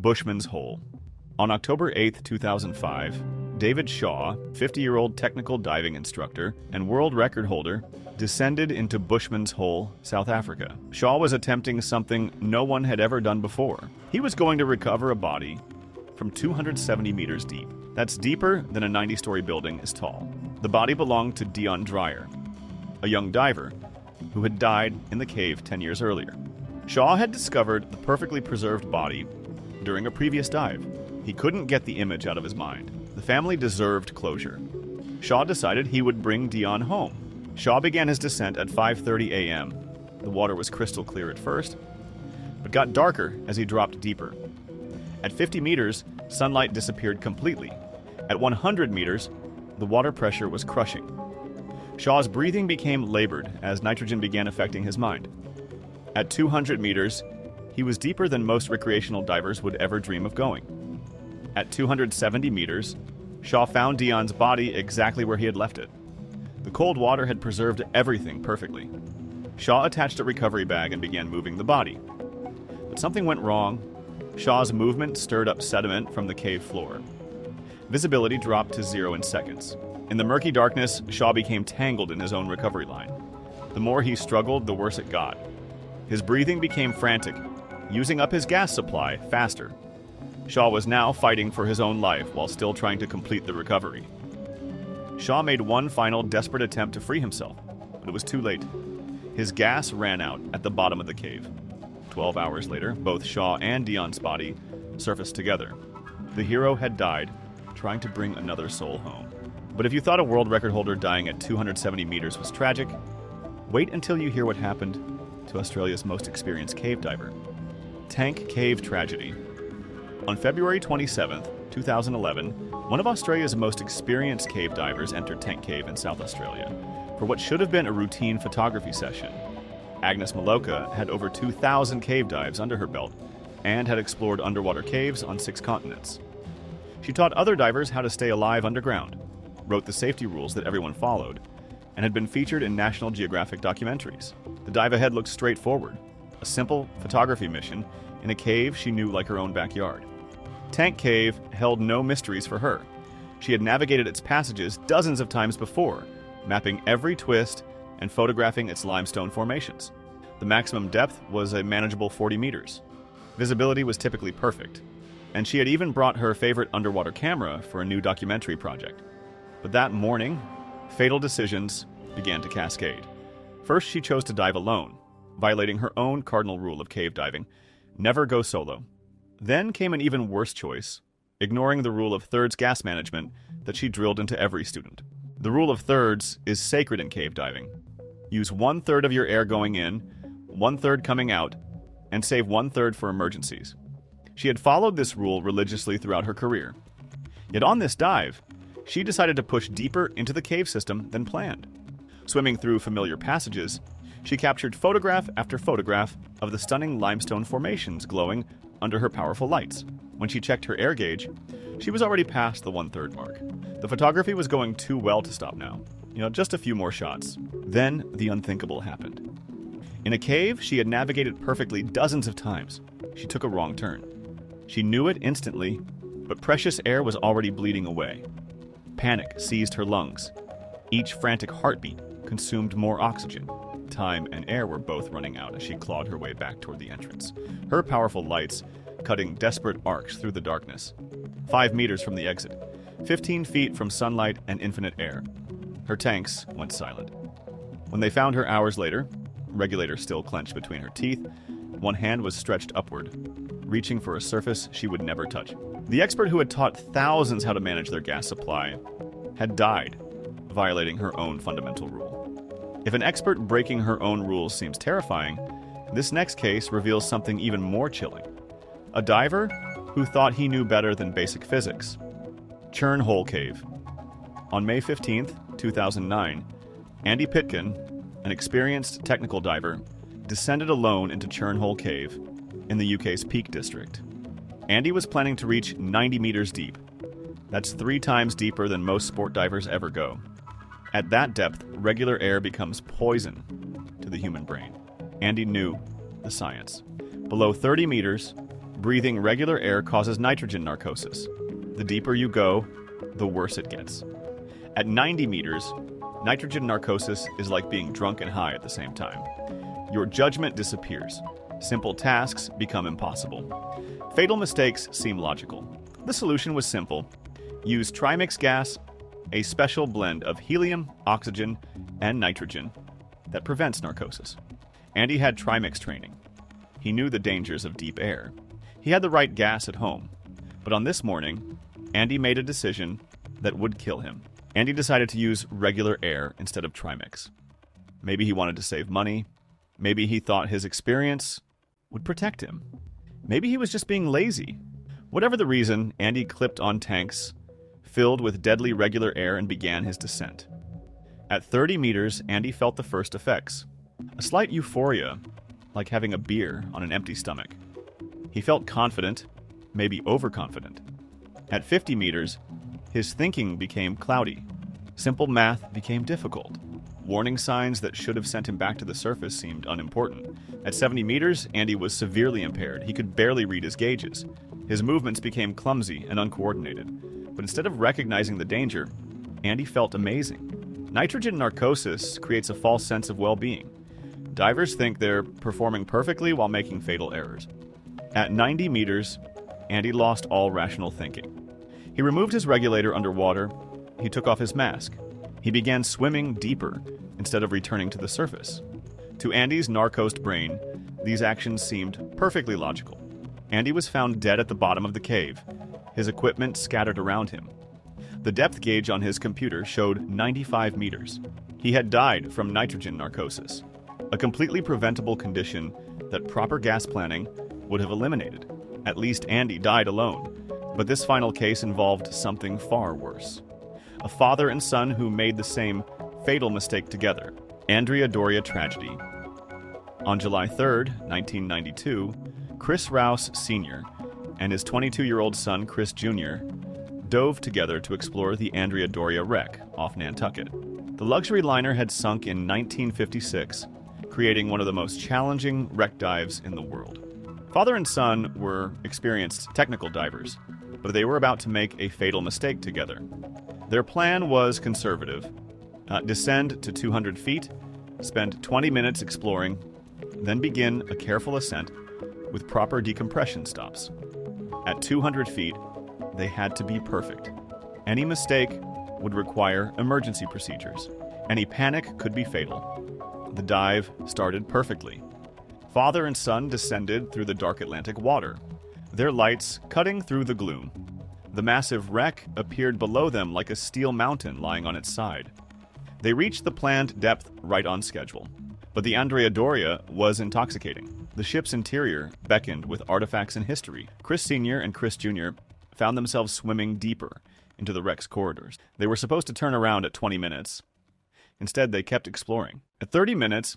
Bushman's Hole. On October 8, 2005, David Shaw, 50-year-old technical diving instructor and world record holder, descended into Bushman's Hole, South Africa. Shaw was attempting something no one had ever done before. He was going to recover a body from 270 meters deep. That's deeper than a 90-story building is tall. The body belonged to Dion Dreyer, a young diver who had died in the cave 10 years earlier. Shaw had discovered the perfectly preserved body during a previous dive. He couldn't get the image out of his mind. The family deserved closure. Shaw decided he would bring Dion home. Shaw began his descent at 5:30 a.m. The water was crystal clear at first, but got darker as he dropped deeper. At 50 meters, sunlight disappeared completely. At 100 meters, the water pressure was crushing. Shaw's breathing became labored as nitrogen began affecting his mind. At 200 meters, he was deeper than most recreational divers would ever dream of going. At 270 meters, Shaw found Dion's body exactly where he had left it. The cold water had preserved everything perfectly. Shaw attached a recovery bag and began moving the body. But something went wrong. Shaw's movement stirred up sediment from the cave floor. Visibility dropped to 0 in seconds. In the murky darkness, Shaw became tangled in his own recovery line. The more he struggled, the worse it got. His breathing became frantic, using up his gas supply faster. Shaw was now fighting for his own life while still trying to complete the recovery. Shaw made one final desperate attempt to free himself, but it was too late. His gas ran out at the bottom of the cave. 12 hours later, both Shaw and Dion's body surfaced together. The hero had died, trying to bring another soul home. But if you thought a world record holder dying at 270 meters was tragic, wait until you hear what happened to Australia's most experienced cave diver. Tank Cave Tragedy. On February 27, 2011, one of Australia's most experienced cave divers entered Tank Cave in South Australia for what should have been a routine photography session. Agnes Milowka had over 2,000 cave dives under her belt and had explored underwater caves on 6 continents. She taught other divers how to stay alive underground, wrote the safety rules that everyone followed, and had been featured in National Geographic documentaries. The dive ahead looked straightforward, a simple photography mission in a cave she knew like her own backyard. Tank Cave held no mysteries for her. She had navigated its passages dozens of times before, mapping every twist and photographing its limestone formations. The maximum depth was a manageable 40 meters. Visibility was typically perfect, and she had even brought her favorite underwater camera for a new documentary project. But that morning, fatal decisions began to cascade. First, she chose to dive alone, violating her own cardinal rule of cave diving: never go solo. Then came an even worse choice, ignoring the rule of thirds gas management that she drilled into every student. The rule of thirds is sacred in cave diving. Use 1/3 of your air going in, 1/3 coming out, and save 1/3 for emergencies. She had followed this rule religiously throughout her career. Yet on this dive, she decided to push deeper into the cave system than planned. Swimming through familiar passages, she captured photograph after photograph of the stunning limestone formations glowing under her powerful lights. When she checked her air gauge, she was already past the 1/3 mark. The photography was going too well to stop now. Just a few more shots. Then the unthinkable happened. In a cave she had navigated perfectly dozens of times, she took a wrong turn. She knew it instantly, but precious air was already bleeding away. Panic seized her lungs. Each frantic heartbeat consumed more oxygen. Time and air were both running out as she clawed her way back toward the entrance, her powerful lights cutting desperate arcs through the darkness. 5 meters from the exit, 15 feet from sunlight and infinite air. Her tanks went silent. When they found her hours later, regulator still clenched between her teeth, one hand was stretched upward, reaching for a surface she would never touch. The expert who had taught thousands how to manage their gas supply had died, violating her own fundamental rule. If an expert breaking her own rules seems terrifying, this next case reveals something even more chilling. A diver who thought he knew better than basic physics. Churn Hole Cave. On May 15, 2009, Andy Pitkin, an experienced technical diver, descended alone into Churn Hole Cave in the UK's Peak District. Andy was planning to reach 90 meters deep. That's 3 times deeper than most sport divers ever go. At that depth, regular air becomes poison to the human brain. Andy knew the science. Below 30 meters, Breathing regular air causes nitrogen narcosis. The deeper you go, the worse it gets. At 90 meters, nitrogen narcosis is like being drunk and high at the same time. Your judgment disappears. Simple tasks become impossible. Fatal mistakes seem logical. The solution was simple. Use trimix gas, a special blend of helium, oxygen, and nitrogen that prevents narcosis. Andy had trimix training. He knew the dangers of deep air. He had the right gas at home. But on this morning, Andy made a decision that would kill him. Andy decided to use regular air instead of trimix. Maybe he wanted to save money. Maybe he thought his experience would protect him. Maybe he was just being lazy. Whatever the reason, Andy clipped on tanks filled with deadly regular air and began his descent. At 30 meters, Andy felt the first effects. A slight euphoria, like having a beer on an empty stomach. He felt confident, maybe overconfident. At 50 meters, his thinking became cloudy. Simple math became difficult. Warning signs that should have sent him back to the surface seemed unimportant. At 70 meters, Andy was severely impaired. He could barely read his gauges. His movements became clumsy and uncoordinated. But instead of recognizing the danger, Andy felt amazing. Nitrogen narcosis creates a false sense of well-being. Divers think they're performing perfectly while making fatal errors. At 90 meters, Andy lost all rational thinking. He removed his regulator underwater. He took off his mask. He began swimming deeper instead of returning to the surface. To Andy's narcosed brain, these actions seemed perfectly logical. Andy was found dead at the bottom of the cave, his equipment scattered around him. The depth gauge on his computer showed 95 meters. He had died from nitrogen narcosis, a completely preventable condition that proper gas planning would have eliminated. At least Andy died alone, but this final case involved something far worse. A father and son who made the same fatal mistake together. Andrea Doria tragedy. On July 3rd, 1992, Chris Rouse Sr. and his 22-year-old son Chris Jr. dove together to explore the Andrea Doria wreck off Nantucket. The luxury liner had sunk in 1956, creating one of the most challenging wreck dives in the world. Father and son were experienced technical divers, but they were about to make a fatal mistake together. Their plan was conservative. Descend to 200 feet, spend 20 minutes exploring, then begin a careful ascent with proper decompression stops. At 200 feet, they had to be perfect. Any mistake would require emergency procedures. Any panic could be fatal. The dive started perfectly. Father and son descended through the dark Atlantic water, their lights cutting through the gloom. The massive wreck appeared below them like a steel mountain lying on its side. They reached the planned depth right on schedule. But the Andrea Doria was intoxicating. The ship's interior beckoned with artifacts and history. Chris Sr. and Chris Jr. found themselves swimming deeper into the wreck's corridors. They were supposed to turn around at 20 minutes. Instead, they kept exploring. At 30 minutes,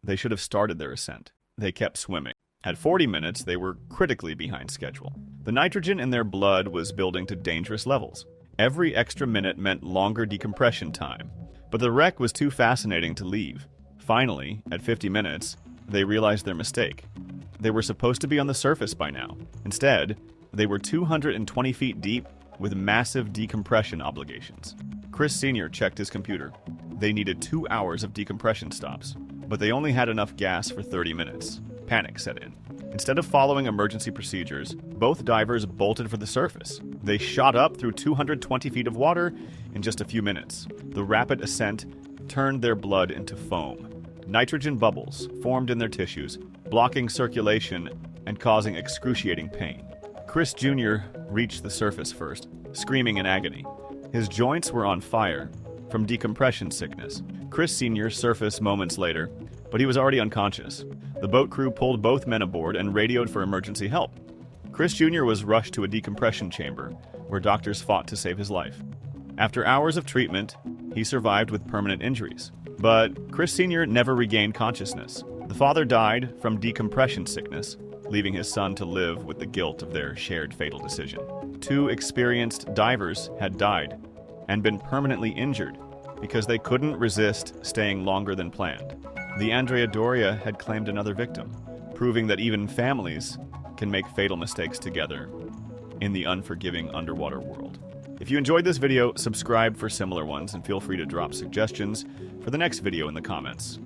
they should have started their ascent. They kept swimming. At 40 minutes, they were critically behind schedule. The nitrogen in their blood was building to dangerous levels. Every extra minute meant longer decompression time. But the wreck was too fascinating to leave. Finally, at 50 minutes, they realized their mistake. They were supposed to be on the surface by now. Instead, they were 220 feet deep with massive decompression obligations. Chris Sr. checked his computer. They needed 2 hours of decompression stops, but they only had enough gas for 30 minutes. Panic set in. Instead of following emergency procedures, both divers bolted for the surface. They shot up through 220 feet of water in just a few minutes. The rapid ascent turned their blood into foam. Nitrogen bubbles formed in their tissues, blocking circulation and causing excruciating pain. Chris Jr. reached the surface first, screaming in agony. His joints were on fire from decompression sickness. Chris Sr. surfaced moments later, but he was already unconscious. The boat crew pulled both men aboard and radioed for emergency help. Chris Jr. was rushed to a decompression chamber, where doctors fought to save his life. After hours of treatment, he survived with permanent injuries. But Chris Sr. never regained consciousness. The father died from decompression sickness, leaving his son to live with the guilt of their shared fatal decision. 2 experienced divers had died and been permanently injured because they couldn't resist staying longer than planned. The Andrea Doria had claimed another victim, proving that even families can make fatal mistakes together in the unforgiving underwater world. If you enjoyed this video, subscribe for similar ones and feel free to drop suggestions for the next video in the comments.